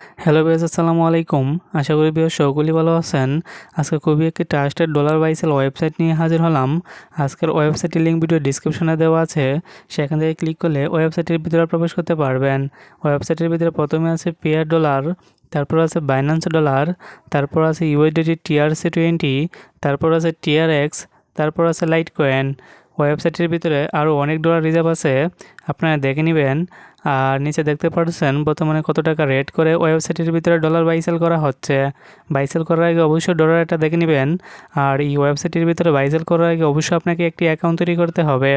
Hello viewers, আসসালামু আলাইকুম। আশা করি ভিউয়ার্স সকলেই ভালো আছেন। আজকে খুবই একটি ট্রাস্টেড ডলার বাইসেল ওয়েবসাইট নিয়ে হাজির হলাম। আজকের ওয়েবসাইটের লিঙ্ক ভিডিও ডিসক্রিপশনে দেওয়া আছে। সেখান থেকে ক্লিক করলে ওয়েবসাইটের ভিতরে প্রবেশ করতে পারবেন। ওয়েবসাইটের ভিতরে প্রথমে আছে পেয়ার ডলার, তারপর আছে বাইন্যান্স ডলার, তারপর আছে ইউএসডিটি TRC20, তারপর আছে TRX, তারপর আছে লাইট কয়েন। ওয়েবসাইটের ভিতরে আরও অনেক ডলার রিজার্ভ আছে, আপনারা দেখে নেবেন। আর নিচে দেখতে পাচ্ছেন বর্তমানে কত টাকা রেট করে ওয়েবসাইটের ভিতরে ডলার বাইসেল করা হচ্ছে। বাইসেল করার আগে অবশ্যই ডলারটা দেখে নেবেন। আর এই ওয়েবসাইটের ভিতরে বাইসেল করার আগে অবশ্যই আপনাকে একটি অ্যাকাউন্ট তৈরি করতে হবে।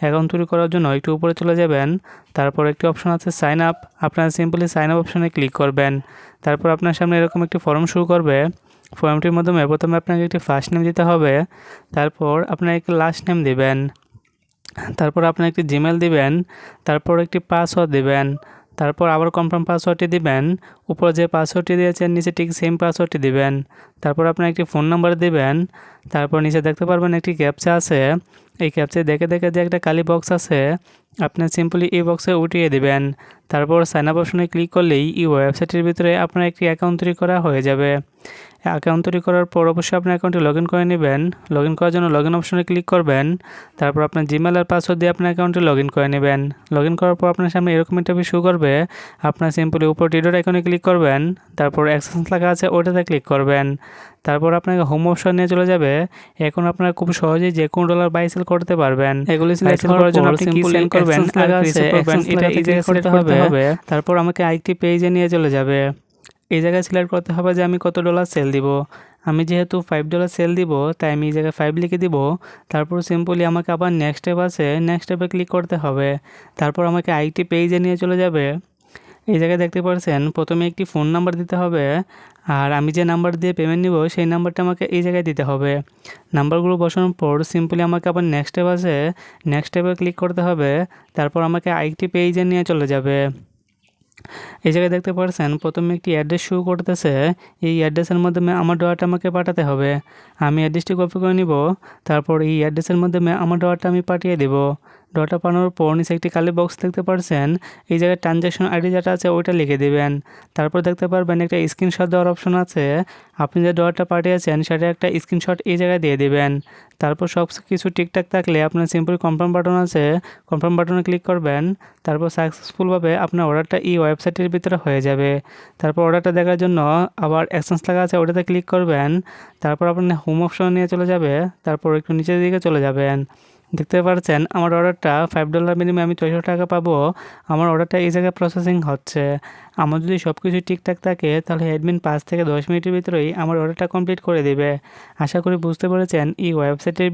অ্যাকাউন্ট তৈরি করার জন্য একটু উপরে চলে যাবেন, তারপর একটি অপশন আছে সাইন আপ। আপনারা সিম্পলি সাইন আপ অপশনে ক্লিক করবেন। তারপর আপনার সামনে এরকম একটি ফর্ম শুরু করবে। ফর্মটির মাধ্যমে প্রথমে আপনাকে একটি ফার্স্ট নেম দিতে হবে, তারপর আপনার একটি লাস্ট নেম দিবেন, তারপর আপনি একটি জিমেল দিবেন, তারপর একটি পাসওয়ার্ড দিবেন, তারপর আবার কনফার্ম পাসওয়ার্ডটি দিবেন। উপরে যে পাসওয়ার্ডটি দিয়েছেন নিচে ঠিক সেম পাসওয়ার্ডটি দিবেন। তারপর আপনি একটি ফোন নাম্বার দিবেন। তারপর নিচে দেখতে পারবেন একটি ক্যাপচা আছে। এই ক্যাপচা দেখে দেখে যে একটা কালি বক্স আছে, আপনি সিম্পলি এই বক্সে উঠিয়ে দিবেন। তারপর সাইন আপ অপশনে ক্লিক করলেই এই ওয়েবসাইটের ভিতরে আপনার একটি অ্যাকাউন্ট তৈরি করা হয়ে যাবে। অ্যাকাউন্ট তৈরি করার পর অবশ্যই আপনার অ্যাকাউন্টে লগ ইন করে নেবেন। লগ ইন করার জন্য লগ ইন অপশনে ক্লিক করবেন। তারপর আপনার জিমেল আর পাসওয়ার্ড দিয়ে আপনার অ্যাকাউন্টে লগ ইন করে নেবেন। লগ ইন করার পর আপনার সামনে এরকম ইন্টারভিউ শো করবে। আপনার সিম্পলি উপর টিডোর আইকনে ক্লিক করবেন, তারপর অ্যাকসেস লেখা আছে ওইটাতে ক্লিক করবেন। তারপর আপনাকে হোম অপশন নিয়ে চলে যাবে। এখন আপনারা খুব সহজেই যে কোনো ডলার বাই সেল করতে পারবেন। এগুলি সিলেক্ট করার জন্য আপনি কি সেন্ড করবেন আগে রিসিভ করবেন, এটা এই জায়গায় সিলেক্ট করতে হবে। তারপর আমাকে আরেকটি পেজে নিয়ে চলে যাবে। এই জায়গায় সিলেক্ট করতে হবে যে আমি কত ডলার সেল দিব। আমি যেহেতু $5 সেল দিব, তাই আমি এই জায়গায় 5 লিখে দিব। তারপর সিম্পলি আমাকে আবার নেক্সট স্টেপ আছে, নেক্সট স্টেপে ক্লিক করতে হবে। তারপর আমাকে আরেকটি পেজে নিয়ে চলে যাবে। এই জায়গায় দেখতে পাচ্ছেন প্রথমে একটি ফোন নাম্বার দিতে হবে। আর আমি যে নাম্বার দিয়ে পেমেন্ট নিব সেই নাম্বারটা আমাকে এই জায়গায় দিতে হবে। নাম্বারগুলো বসানোর পর সিম্পলি আমাকে আবার নেক্সট স্টেপ আছে, নেক্সট স্টেপে ক্লিক করতে হবে। তারপর আমাকে আরেকটি পেজে নিয়ে চলে যাবে। এই জায়গায় দেখতে পাচ্ছেন প্রথমে একটি অ্যাড্রেস শো করতেছে। এই অ্যাড্রেসের মাধ্যমে আমার ডলারটা আমাকে পাঠাতে হবে। আমি অ্যাড্রেসটি কপি করে নিব। তারপর এই অ্যাড্রেসের মাধ্যমে আমার ডলারটা আমি পাঠিয়ে দেব। ডলারটা পাঠানোর পর নিচে একটি কালি বক্স দেখতে পাচ্ছেন। এই জায়গায় ট্রানজ্যাকশন আইডি যেটা আছে ওইটা লিখে দেবেন। তারপর দেখতে পারবেন একটা স্ক্রিনশট দেওয়ার অপশন আছে। আপনি যে ডলারটা পাঠিয়েছেন সেটা একটা স্ক্রিনশট এই জায়গায় দিয়ে দেবেন। তারপর সব কিছু ঠিকঠাক থাকলে আপনার সিম্পল কনফার্ম বাটন আছে, কনফার্ম বাটনে ক্লিক করবেন। তারপর সাকসেসফুলভাবে আপনার অর্ডারটা এই ওয়েবসাইটের ভিতরে হয়ে যাবে। তারপর অর্ডারটা দেখার জন্য আবার এক্সচেঞ্জ লেখা আছে ওটাতে ক্লিক করবেন। তারপর আপনি হোম অপশন নিয়ে চলে যাবে। তারপর একটু নিচের দিকে চলে যাবেন। দেখতে পাচ্ছেন আমার অর্ডারটা $5 বিনিময়ে আমি 600 টাকা পাবো। আমার অর্ডারটা এই জায়গায় প্রসেসিং হচ্ছে। আমার যদি সব কিছু ঠিকঠাক থাকে তাহলে অ্যাডমিন 5 থেকে 10 মিনিটের ভিতরেই আমার অর্ডারটা কমপ্লিট করে দেবে। আশা করি বুঝতে পেরেছেন এই ওয়েবসাইটের